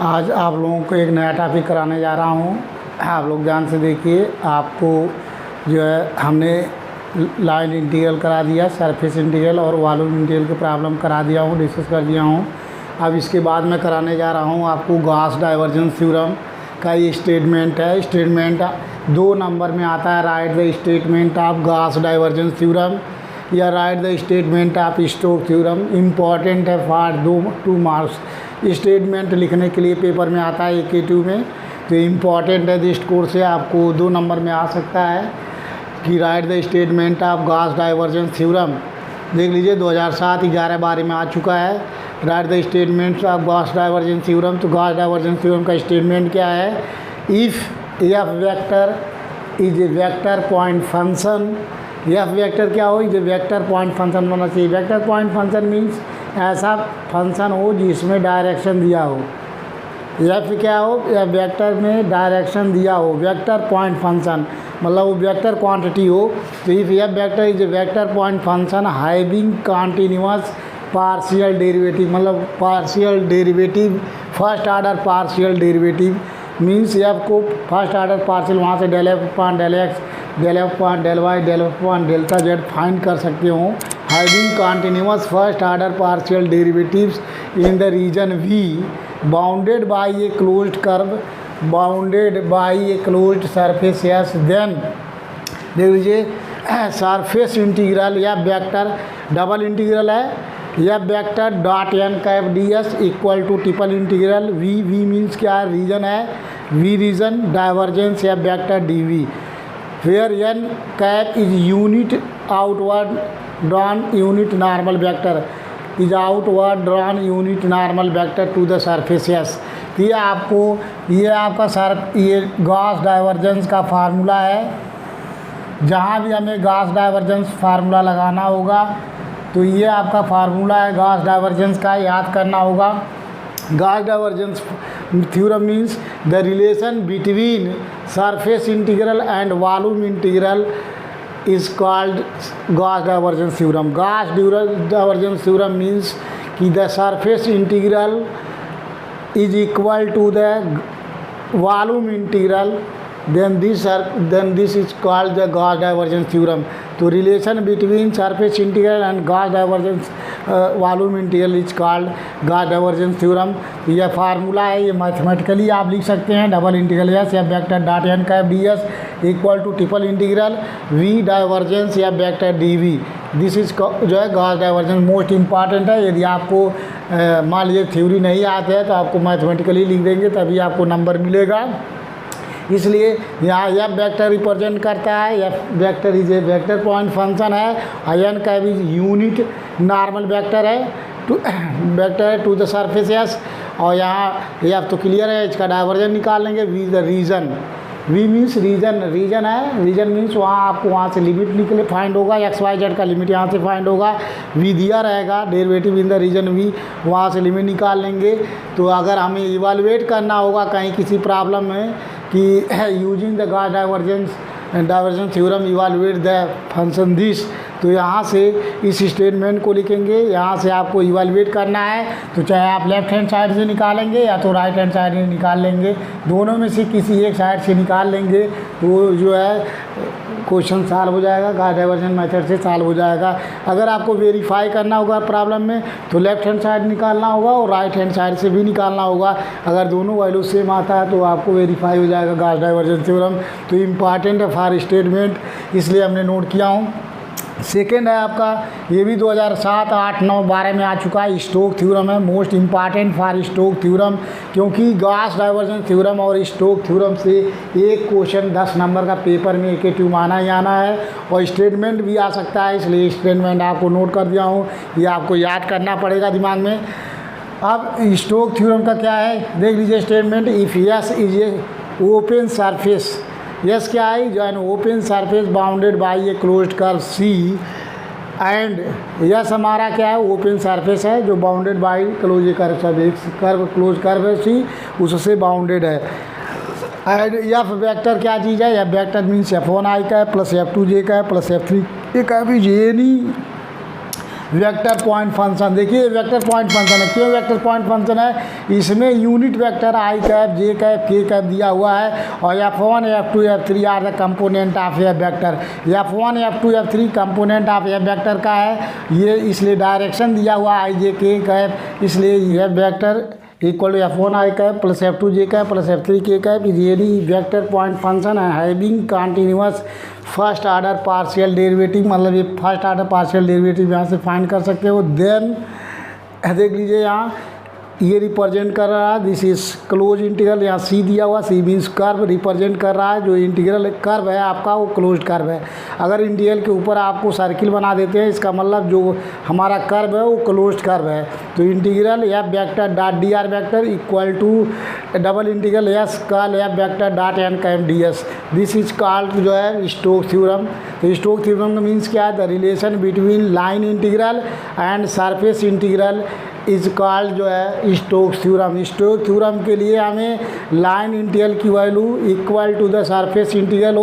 आज आप लोगों को एक नया टॉपिक कराने जा रहा हूँ। आप लोग ध्यान से देखिए। आपको जो है हमने लाइन इंटीग्रल करा दिया, सरफेस इंटीग्रल और वॉल्यूम इंटीग्रल की प्रॉब्लम करा दिया हूँ, डिस्कस कर दिया हूँ। अब इसके बाद मैं कराने जा रहा हूँ आपको गॉस डाइवर्जेंस थ्योरम का ये स्टेटमेंट है। स्टेटमेंट 2 नंबर में आता है, write the statement of Gauss divergence theorem या write the statement of Stokes theorem. Important है फॉर 2 मार्क्स। स्टेटमेंट लिखने के लिए पेपर में आता है AK2 में, तो इम्पॉर्टेंट है। दिस कोर्स से आपको 2 नंबर में आ सकता है कि right the statement of Gauss divergence theorem. देख लीजिए 2007-11 बारे में आ चुका है। Write the statements of Gauss divergence theorem. तो गॉस डाइवर्जेंस थ्योरम का स्टेटमेंट क्या है? If F vector is a vector point function, F vector क्या हो? Is a vector point function होना चाहिए। वेक्टर पॉइंट फंक्शन मीन्स ऐसा फंक्शन हो जिसमें डायरेक्शन दिया हो। एफ क्या हो? या वेक्टर में डायरेक्शन दिया हो। वेक्टर पॉइंट फंक्शन मतलब वो वेक्टर क्वांटिटी हो। तो if F vector is a vector point function having continuous partial derivative, मतलब partial derivative first order partial derivative means F को फर्स्ट ऑर्डर पार्शियल वहाँ से del F upon del X, del F upon del Y, del F upon delta Z find कर सकते हो। Having continuous first order partial derivatives in the region V bounded by a closed curve, bounded by a closed surface S। Then देख लीजिए surface integral या vector double integral है या vector dot n cap ds equal to triple integral V means क्या है? Region है, V region divergence या vector dV where n cap is unit outward drawn unit normal vector is outward drawn unit normal vector to the surface S। ये आपका ये Gauss divergence का formula है। जहाँ भी हमें गॉस डाइवर्जेंस फार्मूला लगाना होगा तो ये आपका फार्मूला है गॉस डाइवर्जेंस का, याद करना होगा। Gauss divergence theorem means the relation between surface integral and volume integral is called Gauss divergence theorem. Gauss divergence theorem means कि the surface integral is equal to the volume integral, then this is called the Gauss divergence theorem। तो relation between surface integral and Gauss divergence volume integral is called Gauss divergence theorem. यह formula है, ये mathematically आप लिख सकते हैं। Double integral S या vector dot n cap ds equal to triple integral V divergence या वेक्टर dV। दिस इज जो है गॉस डाइवर्जेंस मोस्ट इंपॉर्टेंट है। यदि आपको मान लीजिए थ्योरी नहीं आते हैं तो आपको मैथमेटिकली लिख देंगे तभी आपको नंबर मिलेगा। इसलिए यहाँ एफ वेक्टर रिप्रेजेंट करता है, F vector is a vector point function है, एन का भी यूनिट नॉर्मल वेक्टर है टू द सरफेस S। और यहाँ एफ तो क्लियर है, इसका डाइवर्जन निकाल लेंगे। V the region, V means region है, रीजन मीन्स वहाँ आपको वहाँ से लिमिट निकले फाइंड होगा, XYZ का लिमिट यहाँ से फाइंड होगा। V दिया रहेगा derivative in the region V, वहाँ से लिमिट निकाल लेंगे। तो अगर हमें इवैल्यूएट करना होगा कहीं किसी प्रॉब्लम में कि using the Gauss divergence theorem evaluate the function this, तो यहाँ से इस स्टेटमेंट को लिखेंगे। यहाँ से आपको इवैल्यूएट करना है तो चाहे आप लेफ्ट हैंड साइड से निकालेंगे या तो राइट हैंड साइड से निकाल लेंगे, दोनों में से किसी एक साइड से निकाल लेंगे तो जो है क्वेश्चन सॉल्व हो जाएगा, गॉस डाइवर्जेंस मेथड से सॉल्व हो जाएगा। अगर आपको वेरीफाई करना होगा प्रॉब्लम में तो लेफ्ट हैंड साइड निकालना होगा और राइट हैंड साइड से भी निकालना होगा। अगर दोनों वैल्यू सेम आता है तो आपको वेरीफाई हो जाएगा गॉस डाइवर्जेंस थ्योरम। तो इम्पॉर्टेंट है फॉर स्टेटमेंट, इसलिए हमने नोट किया हूँ। सेकेंड है आपका, ये भी 2007, 8, 9, 12 में आ चुका है, स्टोक थ्योरम है। Most important for Stoke theorem, क्योंकि गॉस डाइवर्जेंस थ्योरम और स्टोक थ्योरम से एक क्वेश्चन 10 नंबर का पेपर में AK2 में आना ही आना है और स्टेटमेंट भी आ सकता है। इसलिए स्टेटमेंट आपको नोट कर दिया हूँ, ये आपको याद करना पड़ेगा दिमाग में। अब स्टोक थ्योरम का क्या है देख लीजिए statement. If S is a open surface, yes क्या है? जो an open surface bounded by a closed curve C and yes हमारा क्या है? ओपन सरफेस है जो bounded by close curve, close curve है C, उससे बाउंडेड है। एंड एफ वेक्टर क्या चीज़ है? एफ वेक्टर मीन्स F1i का है प्लस F2j का है प्लस F3 का भी जे नहीं वेक्टर पॉइंट फंक्शन। देखिए वेक्टर पॉइंट फंक्शन है, क्यों वेक्टर पॉइंट फंक्शन है? इसमें unit vector I cap, J cap, K cap दिया हुआ है और F1 F2 F3 are the component of a vector. F1 F2 F3 component of a vector का है ये, इसलिए डायरेक्शन दिया हुआ आई जे के कैप, इसलिए यह vector equal to F1 I cap plus F2 J cap plus F3 K cap is any vector point function है having continuous first order partial derivative. मतलब ये फर्स्ट आर्डर पार्शियल डेरिवेटिव यहाँ से फाइंड कर सकते हो। देन देख लीजिए यहाँ ये रिप्रेजेंट कर रहा है, दिस इज क्लोज इंटीग्रल, यहाँ सी दिया हुआ, सी मीन्स कर्व रिप्रेजेंट कर रहा है। जो इंटीग्रल कर्व है आपका वो क्लोज्ड कर्व है। अगर इंटीग्रल के ऊपर आपको सर्किल बना देते हैं इसका मतलब जो हमारा कर्व है वो क्लोज्ड कर्व है। तो integral F vector dot D R vector equal to double integral S curl F vector dot N cap D S, this is called जो है स्टोक्स थ्योरम। तो स्टोक्स थ्योरम का मीन्स क्या है? The relation between line integral and surface integral is called जो है Stokes theorem. Stokes theorem के लिए हमें लाइन इंटीग्रल की value equal to the surface integral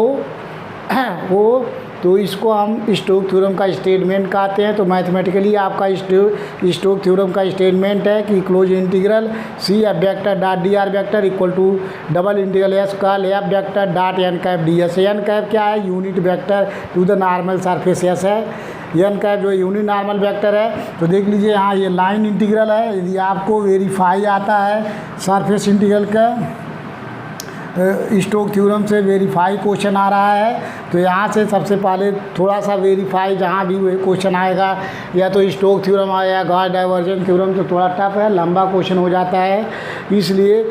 हो तो इसको हम स्टोक्स थ्योरम का स्टेटमेंट कहते हैं। तो मैथमेटिकली आपका स्टोक्स थ्योरम का स्टेटमेंट है कि close integral C F vector dot D R vector equal to double integral S curl F vector dot N cap D S. N cap क्या है? Unit vector to the normal surface S है। N cap जो unit normal vector है। तो देख लीजिए यहाँ ये लाइन इंटीग्रल है। यदि आपको वेरीफाई आता है सरफेस इंटीग्रल का स्टोक्स थ्योरम से वेरीफाई क्वेश्चन आ रहा है तो यहाँ से सबसे पहले थोड़ा सा वेरीफाई जहाँ भी क्वेश्चन आएगा या तो स्टोक्स थ्योरम आया गॉस डाइवर्जेंस थ्योरम तो थोड़ा टफ है, लंबा क्वेश्चन हो जाता है। इसलिए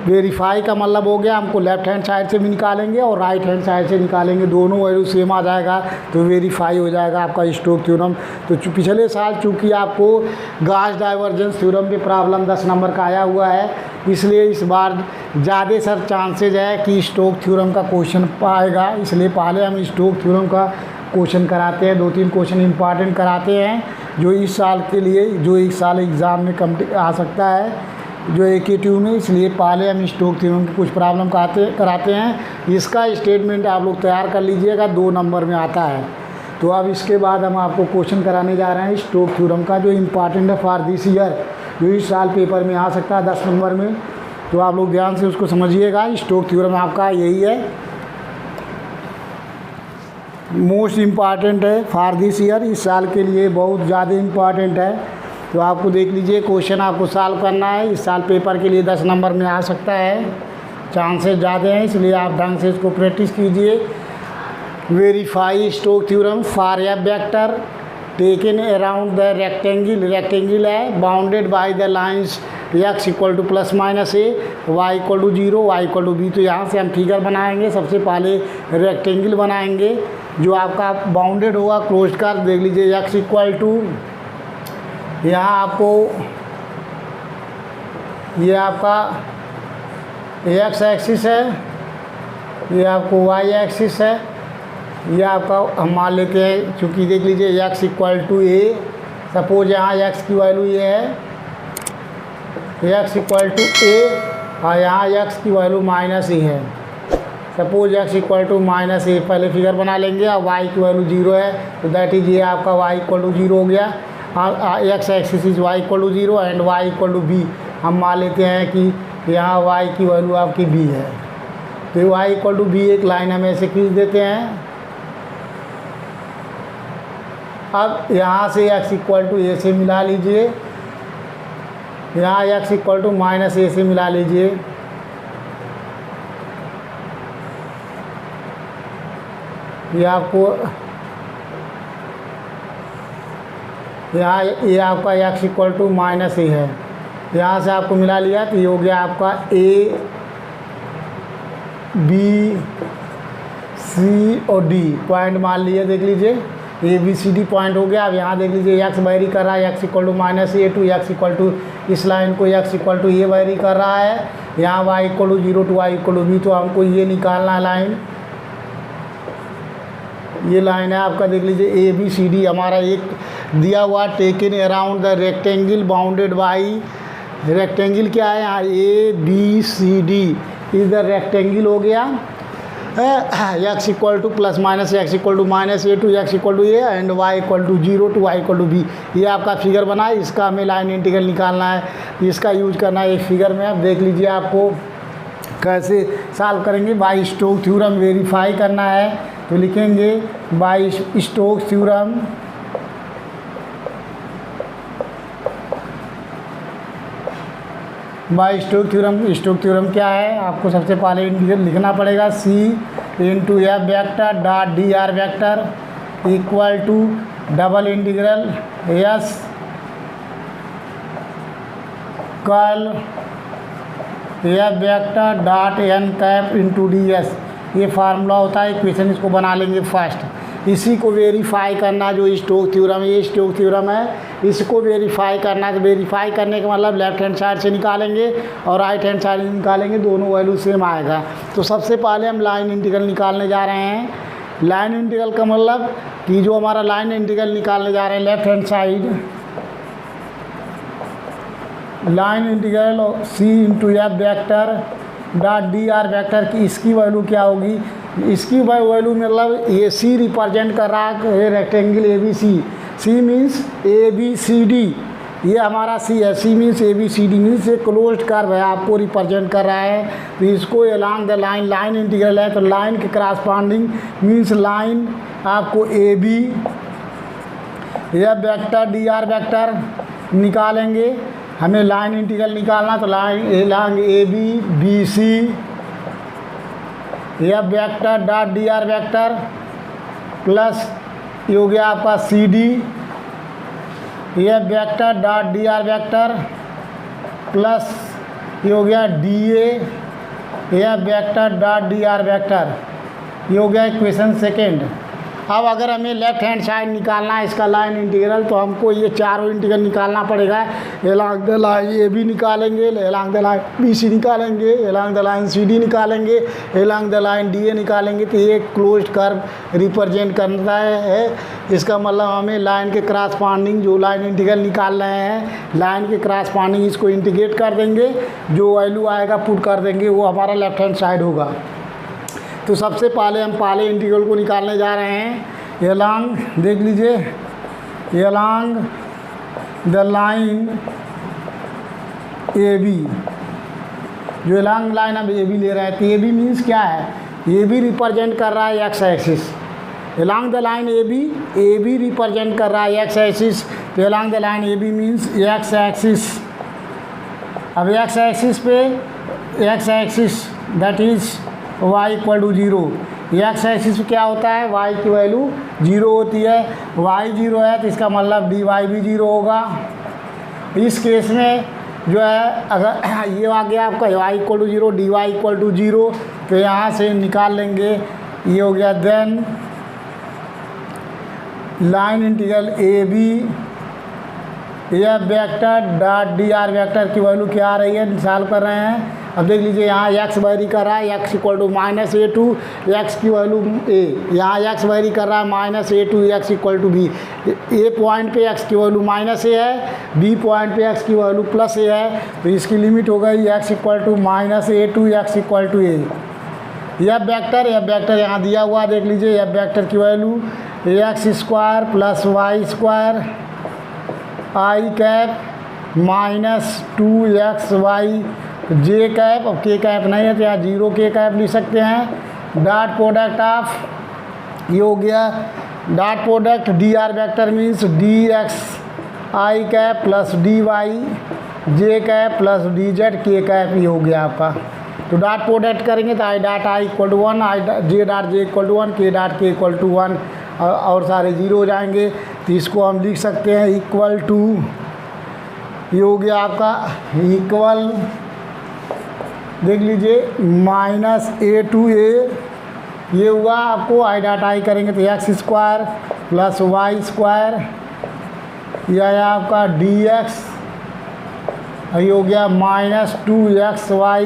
वेरीफाई का मतलब हो गया हमको लेफ्ट हैंड साइड से भी निकालेंगे और राइट हैंड साइड से निकालेंगे, दोनों वैल्यू सेम आ जाएगा तो वेरीफाई हो जाएगा आपका स्टोक्स थ्योरम। तो पिछले साल चूँकि आपको गॉस डाइवर्जेंस थ्योरम पे प्रॉब्लम 10 नंबर का आया हुआ है इसलिए इस बार ज़्यादा सर चांसेज है कि स्टोक्स थ्योरम का क्वेश्चन आएगा। इसलिए पहले हम स्टोक्स थ्योरम का क्वेश्चन कराते हैं, 2-3 क्वेश्चन इंपॉर्टेंट कराते हैं जो इस साल के लिए, जो इस साल एग्ज़ाम में आ सकता है जो AQ में। इसलिए पहले हम स्टोक्स थ्योरम की कुछ प्रॉब्लम कराते हैं। इसका स्टेटमेंट आप लोग तैयार कर लीजिएगा, 2 नंबर में आता है। तो अब इसके बाद हम आपको क्वेश्चन कराने जा रहे हैं स्टोक्स थ्योरम का जो इम्पॉर्टेंट है फॉर दिस ईयर, जो इस साल पेपर में आ सकता है 10 नंबर में। तो आप लोग ध्यान से उसको समझिएगा। स्टोक्स थ्योरम आपका यही है, मोस्ट इम्पॉर्टेंट है फॉर दिस ईयर, इस साल के लिए बहुत ज़्यादा इम्पॉर्टेंट है। तो आपको देख लीजिए क्वेश्चन आपको सॉल्व करना है, इस साल पेपर के लिए 10 नंबर में आ सकता है, चांसेस ज़्यादा हैं। इसलिए आप ढंग से इसको प्रैक्टिस कीजिए। Verify Stokes theorem for F vector taken around the rectangle है bounded by the lines x equal to plus minus A, Y equal to 0, Y equal to B. तो यहाँ से हम फिगर बनाएंगे। सबसे पहले रेक्टेंगल बनाएंगे जो आपका बाउंडेड होगा क्लोज कर। देख लीजिए x इक्वल टू, यहाँ आपको ये आपका x एक्सिस है, ये आपको y एक्सिस है, ये आपका हम मान लेते हैं चूँकि देख लीजिए x equal to A, suppose यहाँ x की वैल्यू ये है, x इक्वल टू ए और यहाँ x की वैल्यू माइनस ए है। Suppose x equal to minus A, पहले फिगर बना लेंगे और y की वैल्यू 0 है तो दैट इज ये आपका y इक्वल टू 0 हो गया। x axis is y equal to 0 and y equal to b। हम मान लेते हैं कि यहाँ y की वैल्यू आपकी b है तो y इक्वल टू b एक लाइन हम ऐसे खींच देते हैं। अब यहाँ से x इक्वल टू ए से मिला लीजिए, यहाँ x इक्वल टू माइनस ए से मिला लीजिए। ये आपको यहाँ ये आपका x equal to minus A है, यहाँ से आपको मिला लिया तो ये हो गया आपका a b c और d पॉइंट मान लिए। देख लीजिए ABCD पॉइंट हो गया। अब यहाँ देख लीजिए x वैरी कर रहा है, x equal to minus A to x equal to, इस लाइन को x equal to A vary कर रहा है। यहाँ y equal to 0 to y equal to b, तो हमको ये निकालना लाइन, ये लाइन है आपका। देख लीजिए ABCD हमारा एक दिया हुआ taken around the rectangle bounded by, rectangle क्या है यहाँ ABCD इज द रेक्टेंगल हो गया। X equal to plus minus X equal to minus A to X equal to A and Y equal to 0 to Y equal to B. ये आपका figure बना है, इसका हमें लाइन इंटीग्रल निकालना है, इसका यूज करना है एक फिगर में। अब देख लीजिए आपको कैसे सॉल्व करेंगे। बाय स्टोक्स थ्योरम वेरीफाई करना है तो लिखेंगे by Stokes theorem by Stokes theorem क्या है, आपको सबसे पहले इंटीग्रल लिखना पड़ेगा C into F vector dot D R vector equal to double integral S curl F vector dot N cap into D S. ये फार्मूला होता है, इक्वेशन इसको बना लेंगे फर्स्ट। इसी को वेरीफाई करना, जो स्टोक्स थ्योरम है, ये स्टोक्स थ्योरम है, इसको वेरीफाई करना। तो वेरीफाई करने का मतलब लेफ्ट हैंड साइड से निकालेंगे और राइट हैंड साइड से निकालेंगे, दोनों वैल्यू सेम आएगा। तो सबसे पहले हम लाइन इंटीग्रल निकालने जा रहे हैं। लाइन इंटीग्रल का मतलब कि जो हमारा लाइन इंटीग्रल निकालने जा रहे हैं left hand side, line integral C into F vector dot D R vector की इसकी वैल्यू क्या होगी, इसकी वैल्यू मतलब ये सी रिप्रेजेंट कर रहा है rectangle A B C. C means A B C D, ये हमारा सी है। C means A B C D means ये क्लोज्ड कर्व है, आपको रिप्रेजेंट कर रहा है। तो इसको along the line, line integral है तो लाइन के क्रॉसपोंडिंग मीन्स लाइन आपको A B F vector D are vector निकालेंगे। हमें लाइन इंटीग्रल निकालना तो line along A B B C F vector dot D R vector plus ये हो गया आपका C D F vector dot D R vector plus ये हो गया D F vector dot D R vector. ये हो गया इक्वेशन सेकेंड। अब अगर हमें लेफ्ट हैंड साइड निकालना है इसका लाइन इंटीग्रल, तो हमको ये चारों इंटीग्रल निकालना पड़ेगा। Along the line A B निकालेंगे, along the line B C निकालेंगे, along the line C D निकालेंगे, along the line D A निकालेंगे। तो ये क्लोज्ड कर्व रिप्रेजेंट करता है। इसका मतलब हमें लाइन के क्रॉसपोंडिंग जो लाइन इंटीग्रल निकाल रहे हैं, लाइन के क्रॉसपोंडिंग इसको इंटीग्रेट कर देंगे, जो वैल्यू आएगा पुट कर देंगे, वो हमारा लेफ्ट हैंड साइड होगा। तो सबसे पहले हम पहले इंटीग्रल को निकालने जा रहे हैं। एलॉन्ग देख लीजिए, along the line A B, जो एलॉन्ग लाइन हम ए बी ले रहे हैं तो ए बी मीन्स क्या है, ए बी रिप्रेजेंट कर रहा है X axis. Along the line A B represent कर रहा है एक्स एक्सिस, तो along the line A B means X axis. अब एक्स एक्सिस पे X axis that is y equal to 0। X axis क्या होता है, y की वैल्यू 0 होती है। y 0 है तो इसका मतलब dy भी 0 होगा। इस केस में जो है अगर ये आ गया आपका y equal to 0 dy equal to 0, तो यहाँ से निकाल लेंगे। ये हो गया then line integral A B F vector dot D R vector की वैल्यू क्या आ रही है, सॉल्व कर रहे हैं। अब देख लीजिए यहाँ एक्स वेरी कर रहा है, X equal to minus A to, X की वैल्यू ए, यहाँ एक्स वेरी कर रहा है minus A to X equal to B. A point पे एक्स की वैल्यू माइनस ए है, बी पॉइंट पे एक्स की वैल्यू प्लस ए है, तो इसकी लिमिट हो गई X equal to minus A to X equal to A. F vector यहाँ दिया हुआ देख लीजिए, एफ वेक्टर की value X square plus Y square I cap minus 2xy J cap. अब के कैप नहीं है तो यहाँ 0 के कैप लिख सकते हैं। डॉट प्रोडक्ट ऑफ ये हो गया dot product D are vector means D X I cap plus D Y J cap plus D Z K cap, ये हो गया आपका। तो डॉट प्रोडक्ट करेंगे तो I dot I equal to 1, I J dot J equal to 1, K dot के equal to 1 और सारे 0 हो जाएंगे। तो इसको हम लिख सकते हैं इक्वल टू, ये हो गया आपका इक्वल देख लीजिए माइनस ए टू ए, ये हुआ आपको आई डॉट आई करेंगे तो X square plus Y square, यह है आपका डी एक्स, ये हो गया माइनस 2xy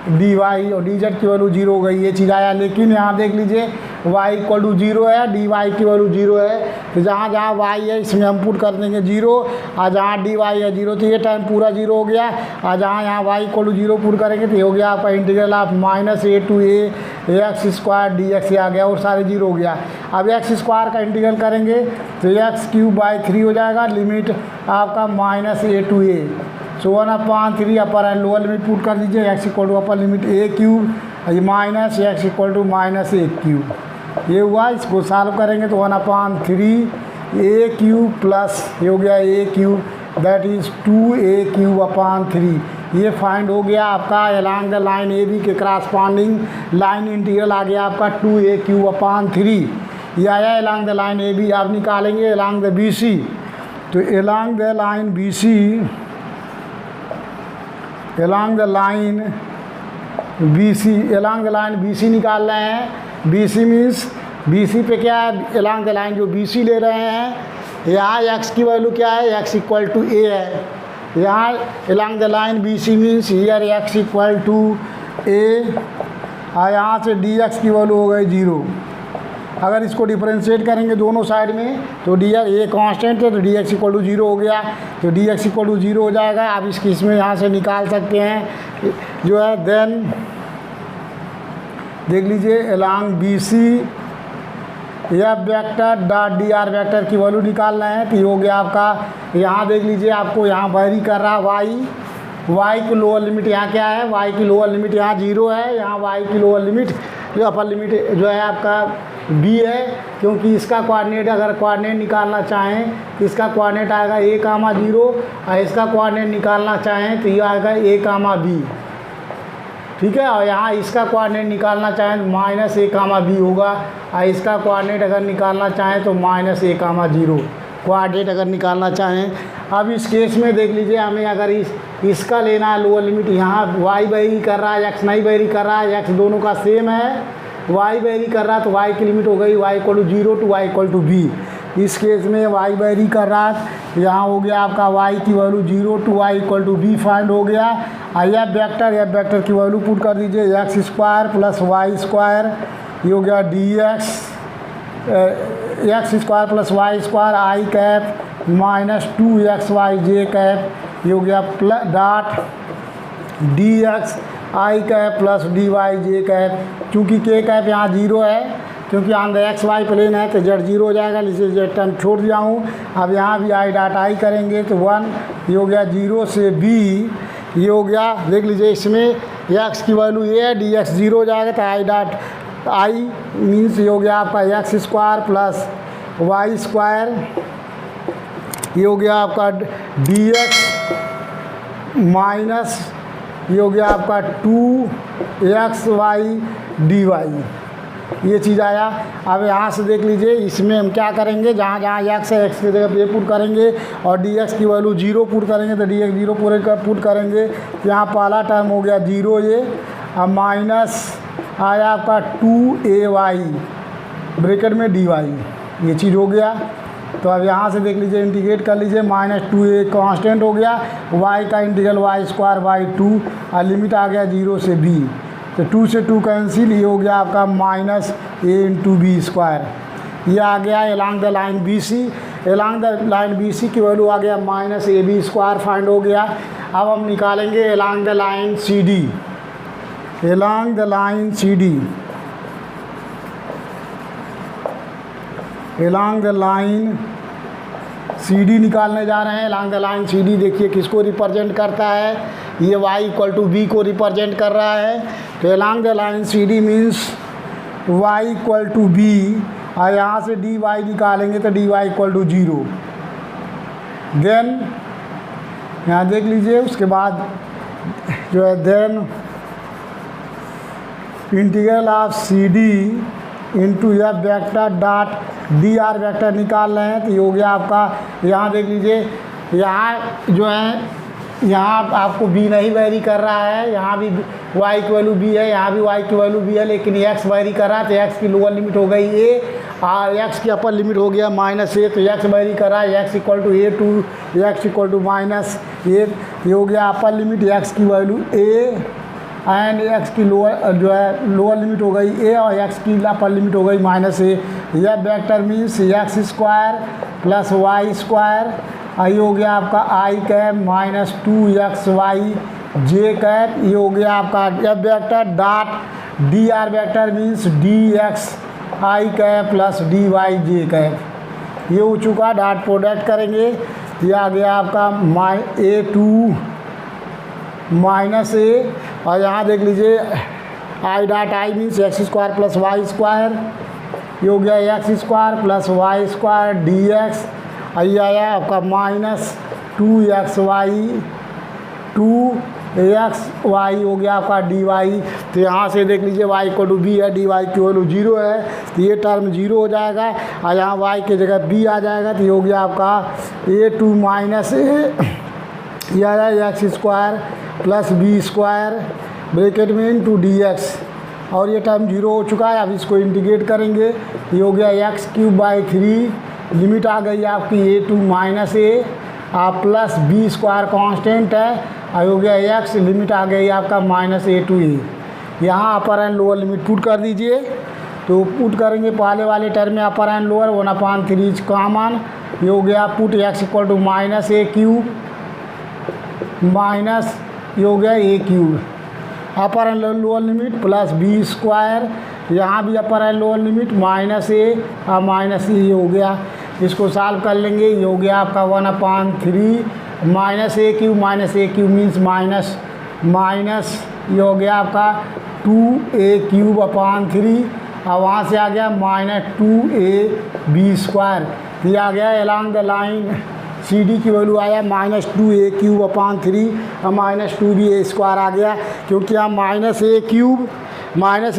dy और डी जेड की वैल्यू 0 हो गई, ये चीज़ आया। लेकिन यहाँ देख लीजिए y इक्वल टू 0 है, dy की वैल्यू 0 है। तो जहाँ जहाँ y है इसमें हम पुट कर देंगे 0, और जहाँ dy है 0, तो ये टाइम पूरा 0 हो गया। और जहाँ यहाँ y इक्वल टू 0 पुट करेंगे तो ये हो गया आपका integral of -a to a x square dx आ गया, और सारे 0 हो गया। अब x स्क्वायर का इंटीग्रल करेंगे तो x³/3 हो जाएगा, लिमिट आपका -a to a। So 1/3 upper and lower limit put कर दीजिए, x equal to upper limit a³ minus x equal to -a³। ये हुआ, इसको सॉल्व करेंगे तो 1/3 a³ प्लस ये हो गया a³ दैट इज़ 2a³/3। ये फाइंड हो गया आपका along the line A B के क्रॉसपॉन्डिंग लाइन इंटीग्रल आ गया आपका 2a³/3। ये आया along the line A B. आप निकालेंगे अलोंग द बी सी, तो along the line B C, along the line B C निकाल रहे हैं। B C means B C पे क्या है, अलोंग द लाइन जो बी सी ले रहे हैं, यहाँ x की वैल्यू क्या है, x इक्वल टू a है। यहाँ along the line B C means here x equal to a, और यहाँ से dx की वैल्यू हो गई 0। अगर इसको डिफरेंशिएट करेंगे दोनों साइड में तो dx ये कांस्टेंट है तो dx इक्वल टू 0 हो गया, तो dx इक्वल टू 0 हो जाएगा। आप इसकी इसमें यहाँ से निकाल सकते हैं जो है। देन देख लीजिए along B C F vector dot D R vector की वैल्यू निकालना है, तो ये हो गया आपका। यहाँ देख लीजिए आपको यहाँ वेरी कर रहा है y की लोअर लिमिट यहाँ क्या है, y की लोअर लिमिट यहाँ 0 है, यहाँ y की लोअर लिमिट जो अपर लिमिट जो है आपका b है, क्योंकि इसका कोऑर्डिनेट अगर कोऑर्डिनेट निकालना चाहें तो इसका कोऑर्डिनेट आएगा a,0 और इसका कोऑर्डिनेट निकालना चाहें तो ये आएगा a,b। ठीक है, और यहाँ इसका कोऑर्डिनेट निकालना चाहें तो -a,b होगा, और इसका कोऑर्डिनेट अगर निकालना चाहें तो -a,0 कोऑर्डिनेट अगर निकालना चाहें। अब इस केस में देख लीजिए हमें अगर इसका लेना है लोअर लिमिट, यहाँ y वेरी कर रहा है, x नहीं वेरी कर रहा है, x दोनों का सेम है, y वेरी कर रहा है तो y की लिमिट हो गई y equal to 0 to y equal to b। इस केस में y वेरी कर रहा है, यहाँ हो गया आपका y की value 0 to y equal to b find हो गया। एफ वेक्टर की वैल्यू पुट कर दीजिए, x square plus Y square, ये हो गया dx, x square plus Y square I cap -2xyj cap, ये हो गया plus dot dx I cap plus dy cap. चूँकि k कैप यहाँ 0 है, क्योंकि on the x y plane है तो z 0 हो जाएगा, इसे z टर्म छोड़ दिया हूँ। अब यहाँ भी आई डॉट आई करेंगे तो 1, ये हो गया 0 से b, ये हो गया। देख लीजिए इसमें x की वैल्यू ये है, dx 0 हो जाएगा तो आई डॉट आई मीन्स ये हो गया आपका x square plus Y square, ये हो गया आपका dx माइनस ये हो गया आपका 2xy dy, ये चीज़ आया। अब यहाँ से देख लीजिए इसमें हम क्या करेंगे, जहाँ जहाँ x है x की जगह पे पुट करेंगे और dx की वैल्यू 0 पुट करेंगे तो dx 0 पूरे का पुट करेंगे, तो यहाँ पहला टर्म हो गया 0 ये, अब माइनस आया आपका 2ay ब्रैकेट में dy, ये चीज़ हो गया। तो अब यहाँ से देख लीजिए इंटीग्रेट कर लीजिए, -2a कांस्टेंट हो गया, y का इंटीग्रल y स्क्वायर बाई 2 और लिमिट आ गया 0 से b, तो 2 से 2 कैंसिल, ये हो गया आपका -a इंटू बी स्क्वायर। ये आ गया along the line B C, along the line B C की वैल्यू आ गया -ab स्क्वायर फाइंड हो गया। अब हम निकालेंगे along the line C D, along the line C D, along the line C D निकालने जा रहे हैं। Along the line C D देखिए किसको रिप्रेजेंट करता है, ये y इक्वल टू बी को रिप्रेजेंट कर रहा है। तो along the line C D means y equal to B, और यहाँ से dy निकालेंगे तो dy इक्वल टू 0। देन यहाँ देख लीजिए उसके बाद जो है then integral of C D into F vector dot D R vector निकाल रहे हैं, तो ये हो गया आपका। यहाँ देख लीजिए यहाँ जो है यहाँ आपको b नहीं वेरी कर रहा है, यहाँ भी y की वैल्यू b है, यहाँ भी y की वैल्यू b है, लेकिन x वेरी कर रहा है तो x की लोअर लिमिट हो गई a और x की अपर लिमिट हो गया -a, तो x वेरी कर रहा है, x equal to a to x equal to -a, ये हो गया अपर लिमिट, x की वैल्यू a एंड एक्स की लोअर जो है लोअर लिमिट हो गई ए और एक्स की अपर लिमिट हो गई माइनस ए। यह vector means x square plus Y square, ये हो गया आपका I cap minus 2xy J cap, ये हो गया आपका F vector dot D R vector means D X I cap plus D Y J cap. ये हो चुका, डॉट प्रोडक्ट करेंगे, ये आ गया आपका A2 माइनस ए, और यहाँ देख लीजिए i dot i means x square plus Y square, ये हो गया x square plus Y square d x, ये आया आपका माइनस 2xy 2xy हो गया आपका डी वाई। तो यहाँ से देख लीजिए y इक्वल टू बी है, डी वाई की वैल्यू 0 है, तो ये टर्म 0 हो जाएगा, और यहाँ y की जगह b आ जाएगा, तो ये हो गया आपका A2 माइनस ए, ये आया x square plus b square bracket में इंटू डी एक्स, और ये टर्म 0 हो चुका है। अब इसको इंटीग्रेट करेंगे, ये हो गया x³ 3, लिमिट आ गई आपकी A2 माइनस ए प्लस बी स्क्वायर कॉन्स्टेंट है, और हो गया x, लिमिट आ गई आपका माइनस A2a। यहाँ अपर एंड लोअर लिमिट पुट कर दीजिए, तो पुट करेंगे पहले वाले टर्म में अपर एंड लोअर 1/3 कॉमन, ये हो गया put x equal to minus A³ minus ये हो गया A³ upper and lower limit plus b square, यहाँ भी upper and lower limit minus a और माइनस ए हो गया। इसको सॉल्व कर लेंगे, ये हो गया आपका 1/3 माइनस A³ मीन्स माइनस ये हो गया आपका 2A³ और वहाँ से आ गया माइनस 2AB², ये आ गया along the line C D की वैल्यू आया माइनस 2A³ और माइनस 2B² आ गया, क्योंकि यहाँ माइनस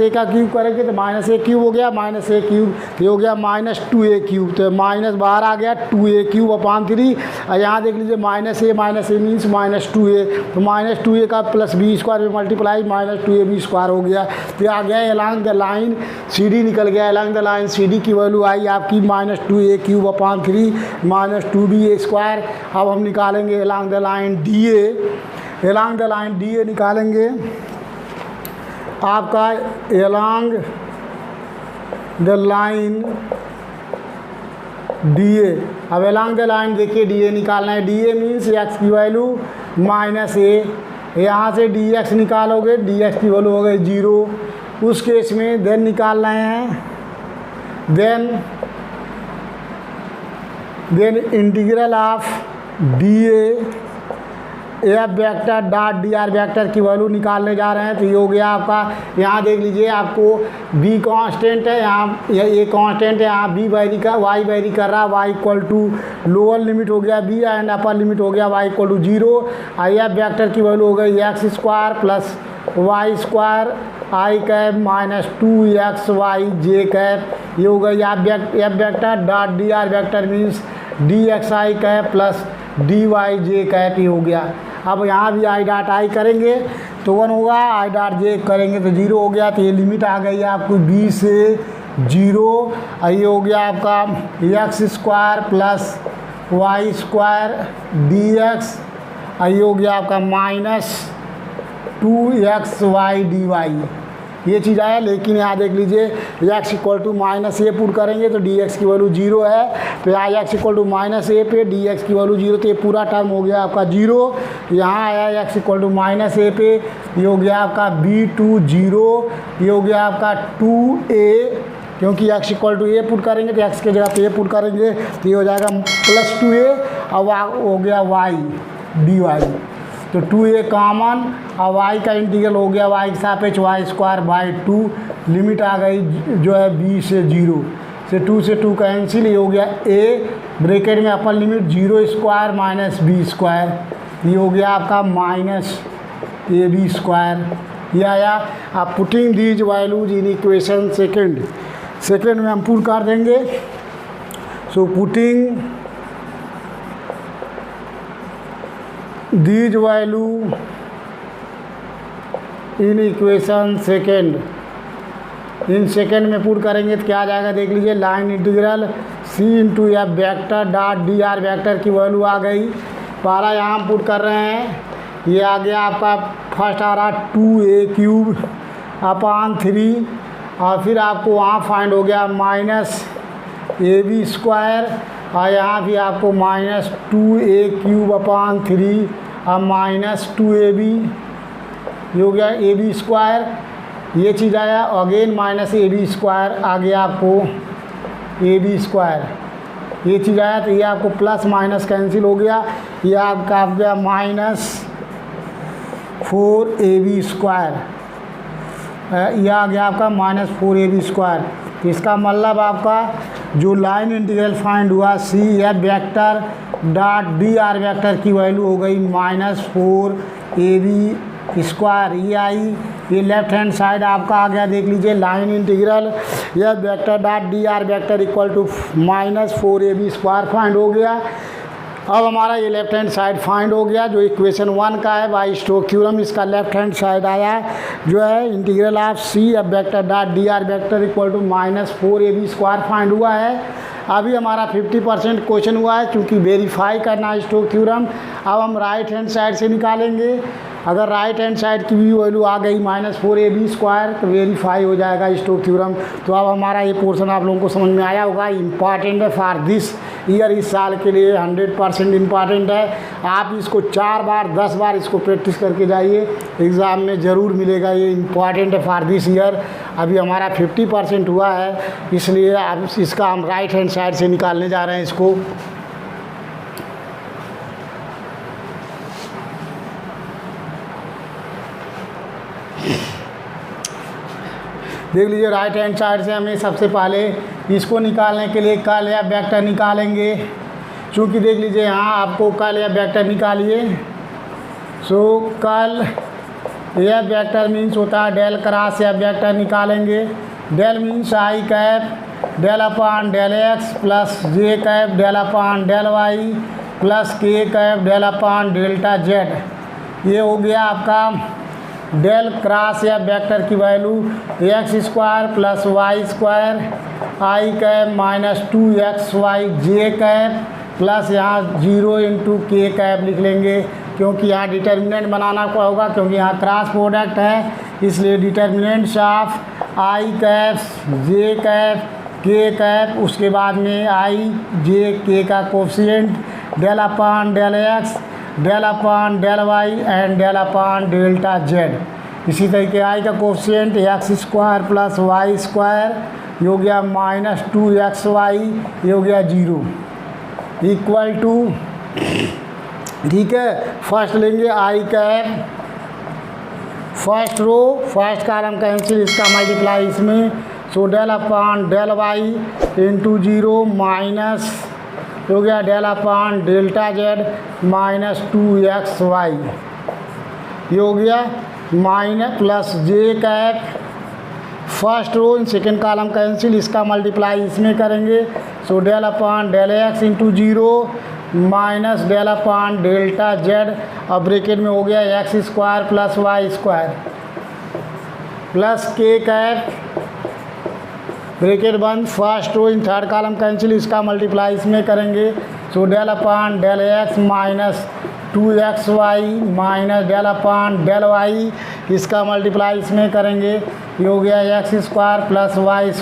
ए का क्यूब करेंगे तो माइनस A³ हो गया, माइनस A³ ये हो गया माइनस 2A³, तो माइनस बाहर आ गया 2A³/3, और यहाँ देख लीजिए माइनस ए मीन्स माइनस 2A, तो माइनस 2A का प्लस B² में मल्टीप्लाई माइनस 2AB² हो गया, तो आ गया along the line C D निकल गया। Along the line C D की वैल्यू आई आपकी माइनस 2A³ माइनस 2B²। अब हम निकालेंगे along the line D A निकालेंगे आपका along the line D A. अब अलोंग द लाइन देखिए डी ए निकालना है, डी ए मीन्स एक्स की वैल्यू माइनस ए, यहाँ से डी एक्स निकालोगे, डी एक्स की वैल्यू हो गई 0, उस केस में देन निकाल रहे हैं, then integral of d F vector dot D R vector की वैल्यू निकालने जा रहे हैं। तो ये हो गया आपका, यहाँ देख लीजिए आपको बी कांस्टेंट है, यहाँ ये कांस्टेंट है, यहाँ बी वेरी का वाई वेरी कर रहा है, y equal to lower limit हो गया बी एंड अपर लिमिट हो गया y equal to 0, F vector की वैल्यू हो गई x² plus y² i cap minus 2xy J cap, ये हो गई F vector dot D R vector means dxi cap plus dy j cap, ये हो गया। अब यहाँ भी आई डॉट आई करेंगे तो 1 होगा, आई डॉट जे करेंगे तो 0 हो गया, तो ये लिमिट आ गई आपको b से 0, ये हो गया आपका x² प्लस y² dx, ये हो गया आपका माइनस 2xy dy, ये चीज़ आया। लेकिन यहाँ देख लीजिए x equal to minus a put करेंगे तो dx की वैल्यू 0 है, तो यहाँ x इक्वल टू माइनस ए पे dx की वैल्यू 0, तो ये पूरा टर्म हो गया आपका 0। यहाँ आया x इक्वल टू माइनस ए पे, ये हो गया आपका b2 0, ये हो गया आपका 2a, क्योंकि x equal to a put करेंगे तो x के जगह पे ए पुट करेंगे तो ये हो जाएगा प्लस 2a, और हो गया y dy, तो 2a कॉमन और y का इंटीग्रल हो गया y के सापेक्ष y²/2, लिमिट आ गई जो है b से 0, से 2 से 2 कैंसिल, ये हो गया a ब्रैकेट में अपर लिमिट 0² माइनस b², ये हो गया आपका माइनस ab², ये आया। आप putting these values in equation second में हम पुट कर देंगे। So putting these value in equation in second में पुट करेंगे तो क्या आ जाएगा, देख लीजिए line integral c into F vector dot D R vector की वैल्यू आ गई। पहला यहाँ हम पुट कर रहे हैं ये आ गया आपका फर्स्ट आ रहा 2a³ अपान 3 और फिर आपको वहाँ फाइंड हो गया -ab² और यहाँ भी आपको -2a³ अपान 3 और -2ab ये हो गया ab², ये चीज़ आया अगेन -ab² आ गया आपको ab², ये चीज़ आया तो ये आपको प्लस माइनस कैंसिल हो गया, ये आपका आ गया -4ab², यह आ गया आपका -4ab²। इसका मतलब आपका जो लाइन इंटीग्रल फाइंड हुआ CF vector dot DR vector की वैल्यू हो गई -4ab²। ये आई, ये लेफ्ट हैंड साइड आपका आ गया, देख लीजिए लाइन इंटीग्रल यह vector dot DR vector equal to -4ab² find हो गया। अब हमारा ये लेफ्ट हैंड साइड फाइंड हो गया जो इक्वेशन 1 का है बाई स्टोक्स थ्योरम, इसका लेफ्ट हैंड साइड आया जो है integral of CF vector dot DR vector equal to -4ab² find हुआ है। अभी हमारा 50% क्वेश्चन हुआ है क्योंकि वेरीफाई करना है स्टोक्स थ्योरम। अब हम राइट हैंड साइड से निकालेंगे, अगर राइट हैंड साइड की भी वैल्यू आ गई -4ab² तो वेरीफाई हो जाएगा स्टोक्स थ्योरम। तो अब हमारा ये पोर्शन आप लोगों को समझ में आया होगा, इम्पॉर्टेंट है फॉर दिस ईयर, इस साल के लिए 100% इम्पॉर्टेंट है। आप इसको 4 बार 10 बार इसको प्रैक्टिस करके जाइए, एग्ज़ाम में ज़रूर मिलेगा, ये इम्पॉर्टेंट है फॉर दिस ईयर। अभी हमारा 50% हुआ है, इसलिए अब इसका हम राइट हैंड साइड से निकालने जा रहे हैं इसको। देख लीजिए राइट हैंड साइड से हमें सबसे पहले इसको निकालने के लिए कर्ल या वेक्टर निकालेंगे। चूँकि देख लीजिए यहाँ आपको कर्ल या वेक्टर निकालिए, सो कर्ल या वेक्टर मीन्स होता है डेल क्रॉस या वेक्टर निकालेंगे। Del means i cap del upon del x plus j cap del upon del y plus k cap del upon delta z। ये हो गया आपका डेल क्रॉस या वेक्टर की value x² plus y² i cap -2xy j cap plus यहाँ 0 × k cap लिख लेंगे, क्योंकि यहाँ डिटर्मिनेंट बनाना होगा, क्योंकि यहाँ क्रॉस प्रोडक्ट है, इसलिए determinants of i cap j cap k cap, उसके बाद में i j k का coefficient del upon del x del upon del y and del upon delta z। इसी तरीके i का कोफिशिएंट x² प्लस y² ये हो गया -2xy, ये हो गया 0 इक्वल टू, ठीक है। फर्स्ट लेंगे i cap, first row first column cancel, इसका मल्टीप्लाई इसमें, so del upon del y into 0 minus हो गया del upon delta z -2xy, ये हो गया minus plus j cap, first row in second column cancel, इसका multiply इसमें करेंगे, so del upon del x into 0 minus del upon delta z और bracket में हो गया x² plus y² plus k cap, bracket बंद, first row in third column cancel, इसका multiply इसमें करेंगे, so del upon del x minus 2xy minus del upon del y, इसका multiply इसमें करेंगे, ये हो गया x² प्लस y²।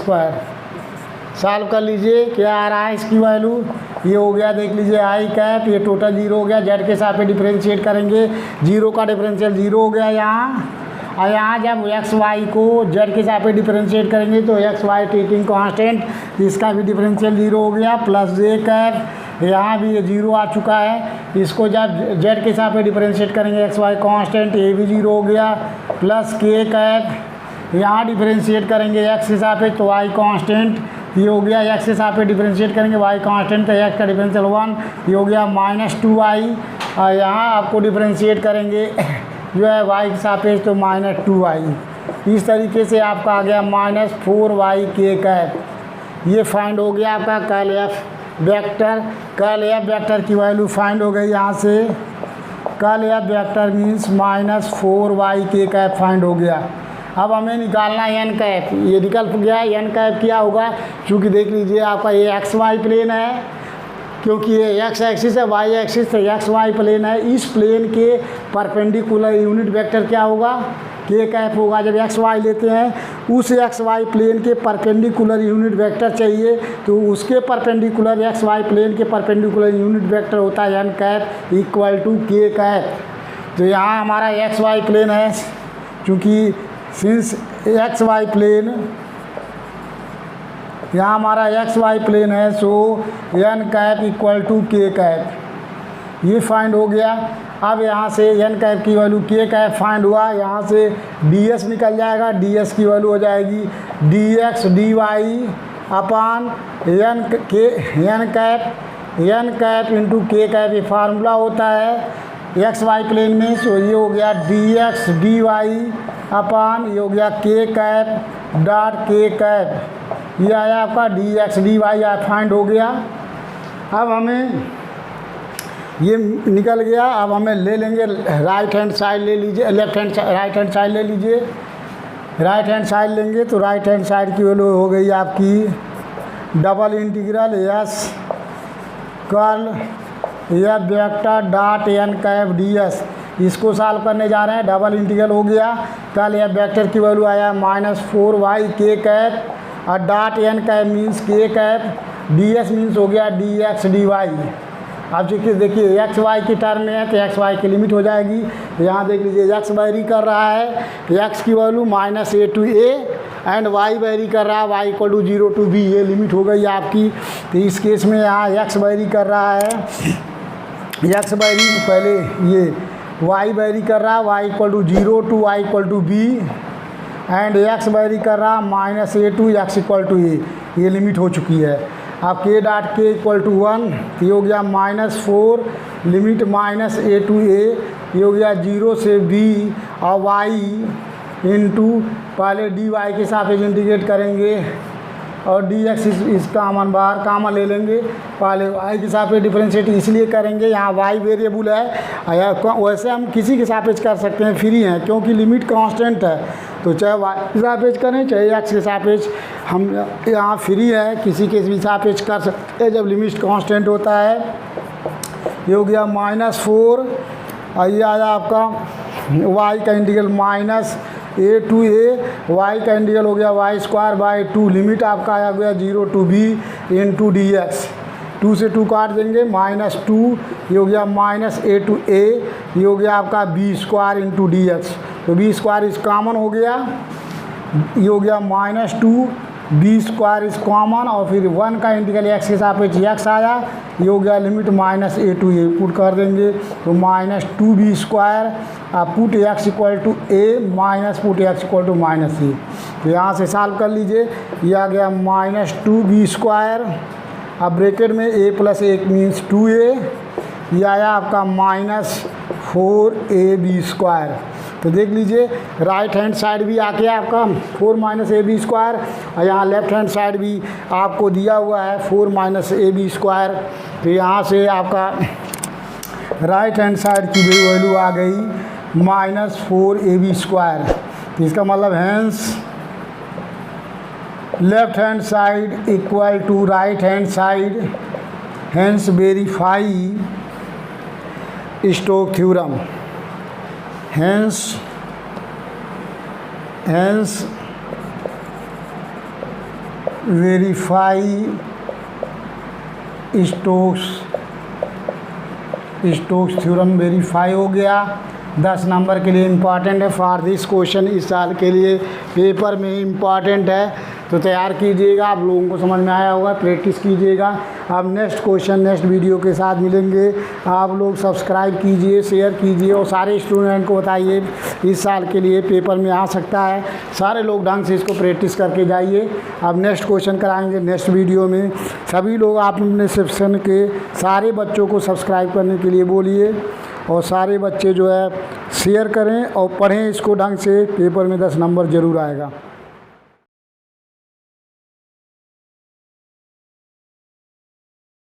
सॉल्व कर लीजिए, क्या आ रहा है इसकी वैल्यू, ये हो गया देख लीजिए i कैप, ये टोटल 0 हो गया, z के साथ डिफरेंशिएट करेंगे, 0 का डिफरेंशियल 0 हो गया यहाँ, और यहाँ जब xy को z के साथ डिफरेंशिएट करेंगे तो xy टेकिंग कांस्टेंट, इसका भी डिफरेंशियल 0 हो गया, प्लस j कैप, यहाँ भी ये 0 आ चुका है, इसको जब z के साथ डिफरेंशिएट करेंगे xy कांस्टेंट, ये भी 0 हो गया, प्लस k कैप, यहाँ डिफरेंशिएट करेंगे x के साथ तो y कांस्टेंट, ये हो गया x के साथ डिफरेंशिएट करेंगे y कांस्टेंट, तो x का डिफरेंशियल 1, ये हो गया -2y, और यहाँ आपको डिफरेंशिएट करेंगे जो है y के सापेक्ष तो -2y। इस तरीके से आपका आ गया -4yk कैप। ये फाइंड हो गया आपका curl F vector. Curl F vector की वैल्यू फाइंड हो गई यहाँ से, curl F vector means -4yk cap find हो गया। अब हमें निकालना एन कैप, ये निकल गया एन कैप क्या होगा, चूँकि देख लीजिए आपका ये XY प्लेन है, क्योंकि ये एक्स एक्सिस है, वाई एक्सिस है, एक्स वाई प्लेन है, इस प्लेन के परपेंडिकुलर यूनिट वेक्टर क्या होगा, के कैप होगा। जब एक्स वाई लेते हैं उस एक्स वाई प्लेन के परपेंडिकुलर यूनिट वेक्टर चाहिए, तो उसके परपेंडिकुलर एक्स वाई प्लेन के परपेंडिकुलर यूनिट वेक्टर होता है एन कैप इक्वल टू के कैप। तो यहाँ हमारा एक्स वाई प्लेन है, क्योंकि सिंस एक्स वाई प्लेन, यहाँ हमारा एक्स वाई प्लेन है, सो एन कैप इक्वल टू के कैप, ये फाइंड हो गया। अब यहाँ से एन कैप की वैल्यू के कैप फाइंड हुआ, यहाँ से डी एस निकल जाएगा, डी एस की वैल्यू हो जाएगी डी एक्स डी वाई अपान एन कैप इंटू के कैप। ये फार्मूला होता है एक्स वाई प्लेन में, सो ये हो गया डी एक्स डी वाई अपान ये हो गया के कैप डॉट के कैप, ये आया आपका D x d y find हो गया। अब हमें ये निकल गया, अब हमें ले लेंगे राइट हैंड साइड ले लीजिए, left hand right hand side ले लीजिए। राइट हैंड साइड लेंगे तो राइट हैंड साइड की वैल्यू हो गई आपकी double integral S curl F vector dot N cap D s. इसको सॉल्व करने जा रहे हैं, डबल इंटीग्रल हो गया, कल एफ वेक्टर की वैल्यू आया -4y के कैप और डॉट एन कैप मीन्स के कैप, डी एस मीन्स हो गया डी एक्स डी वाई। अब देखिए एक्स वाई की टर्म में है तो एक्स वाई की लिमिट हो जाएगी। यहाँ देख लीजिए एक्स वेरी कर रहा है, एक्स की value -a to a and y vary कर रहा है, y equal to 0 to b, ये लिमिट हो गई आपकी। तो इस केस में यहाँ एक्स वेरी कर रहा है, एक्स वेरी पहले ये वाई वेरी कर रहा है, y equal to 0 to y equal to b and x vary कर रहा है -a to x equal to a, ये लिमिट हो चुकी है। अब के डॉट के इक्वल टू 1, ये हो गया -4 लिमिट -a to a, ये हो गया 0 से b और y इंटू पहले डी वाई के साथ इंटीग्रेट करेंगे और डी एक्स इस कामन बाहर कामन ले लेंगे, पहले y के साथ डिफ्रेंशिएट इसलिए करेंगे, यहाँ y वेरिएबल है, वैसे हम किसी के सापेक्ष कर सकते हैं, फ्री हैं क्योंकि लिमिट कांस्टेंट है, तो चाहे y के सापेक्ष करें चाहे x के सापेक्ष, हम यहाँ फ्री है, किसी के भी सापेक्ष कर सकते हैं जब लिमिट कांस्टेंट होता है। ये हो गया -4 और ये आया आपका y का integral -a to a, y का इंटीग्रल हो गया y²/2, लिमिट आपका आया गया 0 to b into d x, 2 से 2 काट देंगे -2, ये हो गया -a to a, ये हो गया आपका b² इंटू डी एक्स, तो b² इस कॉमन हो गया, ये हो गया -2, b² इस कॉमन और फिर 1 का इंटीग्रल x के सापेक्ष x आया, ये हो गया limit -a to a, put कर देंगे तो -2b² put x equal to a minus put x equal to -a, तो यहाँ से सॉल्व कर लीजिए, ये आ गया -2b², अब ब्रैकेट में a + 1 मीन्स 2a, ये आया आपका -4ab²। तो देख लीजिए राइट हैंड साइड भी आके आपका 4 ab², और यहाँ लेफ्ट हैंड साइड भी आपको दिया हुआ है 4 ab²। तो यहाँ से आपका राइट हैंड साइड की भी वैल्यू आ गई -4ab²। तो इसका मतलब hence left hand side equal to right hand side, hence verify Stokes theorem, hence verify Stokes theorem verify हो गया। 10 नंबर के लिए इम्पॉर्टेंट है, फॉर दिस क्वेश्चन इस साल के लिए पेपर में इम्पॉर्टेंट है, तो तैयार कीजिएगा। आप लोगों को समझ में आया होगा, प्रैक्टिस कीजिएगा। अब नेक्स्ट क्वेश्चन नेक्स्ट वीडियो के साथ मिलेंगे। आप लोग सब्सक्राइब कीजिए, शेयर कीजिए और सारे स्टूडेंट को बताइए इस साल के लिए पेपर में आ सकता है, सारे लोग ढंग से इसको प्रैक्टिस करके जाइए। अब नेक्स्ट क्वेश्चन कराएंगे नेक्स्ट वीडियो में। सभी लोग आप अपने सेक्शन के सारे बच्चों को सब्सक्राइब करने के लिए बोलिए और सारे बच्चे जो है शेयर करें और पढ़ें इसको ढंग से, पेपर में 10 नंबर ज़रूर आएगा।